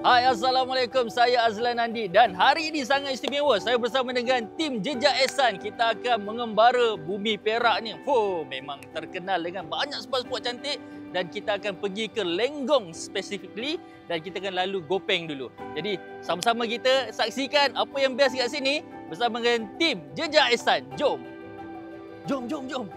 Hai, Assalamualaikum. Saya Azlan Nandi dan hari ini sangat istimewa. Saya bersama dengan tim Jejak Ehsan. Kita akan mengembara bumi Perak ni. Memang terkenal dengan banyak spot-spot cantik dan kita akan pergi ke Lenggong specifically dan kita akan lalu Gopeng dulu. Jadi, sama-sama kita saksikan apa yang best kat sini bersama dengan tim Jejak Ehsan. Jom. Jom.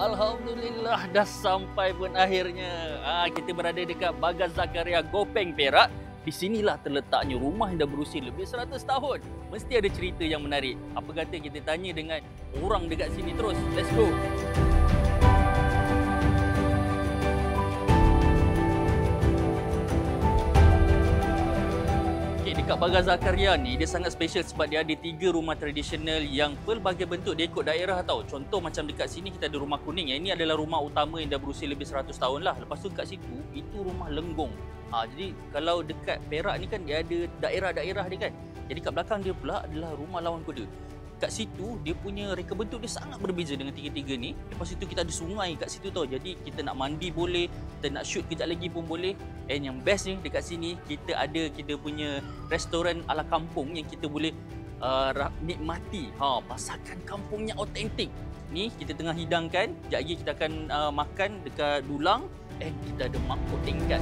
Alhamdulillah dah sampai pun akhirnya. Kita berada dekat Bagan Zakaria Gopeng Perak. Di sinilah terletaknya rumah yang dah berusia lebih 100 tahun. Mesti ada cerita yang menarik. Apa kata kita tanya dengan orang dekat sini terus. Let's go. Dekat Bagan Zakaria ni dia sangat special sebab dia ada 3 rumah tradisional yang pelbagai bentuk dia ikut daerah tau. Contoh macam dekat sini kita ada rumah kuning. Yang ini adalah rumah utama yang dah berusia lebih 100 tahun lah. Lepas tu kat situ itu rumah Lenggong. Jadi kalau dekat Perak ni kan dia ada daerah-daerah dia kan. Jadi kat belakang dia pula adalah rumah lawan kuda. Kat situ dia punya reka bentuk dia sangat berbeza dengan tiga-tiga ni. Lepas itu kita ada sungai kat situ tau. Jadi kita nak mandi boleh, kita nak shoot kejap lagi pun boleh. And yang best ni dekat sini kita ada kita punya restoran ala kampung yang kita boleh nikmati masakan kampungnya autentik. Ni kita tengah hidangkan. Sekejap lagi kita akan makan dekat dulang. And kita ada mangkuk tingkat.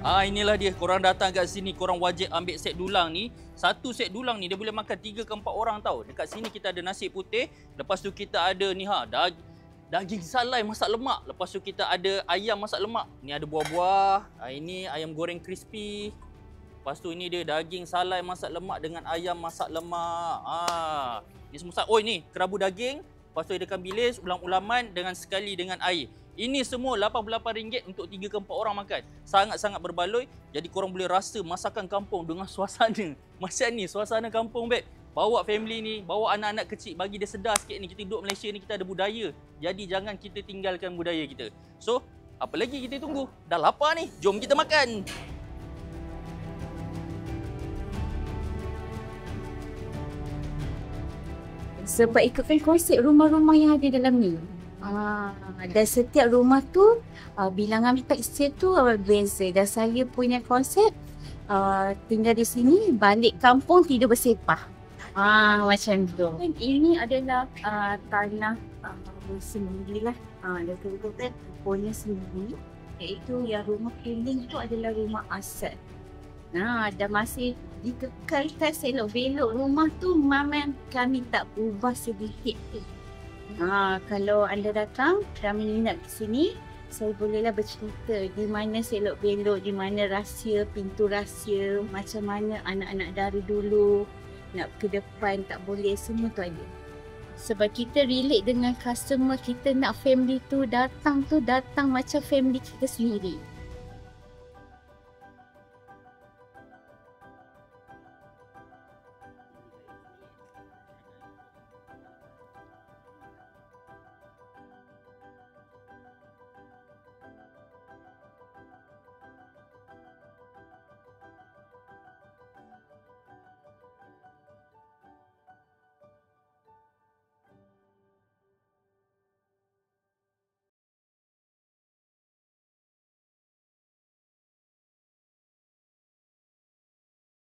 Inilah dia, korang datang kat sini, korang wajib ambil set dulang ni. Satu set dulang ni dia boleh makan 3 ke 4 orang tau. Dekat sini kita ada nasi putih, lepas tu kita ada ni daging salai masak lemak. Lepas tu kita ada ayam masak lemak. Ni ada buah-buah, ini ayam goreng crispy. Lepas tu ini dia daging salai masak lemak dengan ayam masak lemak. Ni semua ini kerabu daging, lepas tu ada ikan bilis, ulam-ulaman dengan sekali dengan air. Ini semua RM88 untuk 3 ke 4 orang makan. Sangat-sangat berbaloi. Jadi korang boleh rasa masakan kampung dengan suasana. Macam ni suasana kampung babe. Bawa family ni, bawa anak-anak kecil, bagi dia sedar sikit ni. Kita duduk Malaysia ni, kita ada budaya. Jadi jangan kita tinggalkan budaya kita. So, apa lagi kita tunggu? Dah lapar ni, jom kita makan. Sebab ikutkan konsep rumah-rumah yang ada dalam ni. Dan setiap rumah tu bilangan tekstil tu berbeza. Dan saya punya konsep tinggal di sini, balik kampung tidur bersepah. Macam tu. Ini adalah tanah sendirilah. Dan kebetulan punya sendiri, iaitu yang rumah keliling tu adalah rumah asal. Dan masih dikekalkan selok-belok rumah tu, memang kami tak ubah sedikit pun. Kalau anda datang dan minat ke sini, saya bolehlah bercerita di mana selok-belok, di mana rahsia, pintu rahsia, macam mana anak-anak dari dulu nak ke depan tak boleh, semua tu ada. Sebab kita relate dengan customer, kita nak family tu datang macam family kita sendiri.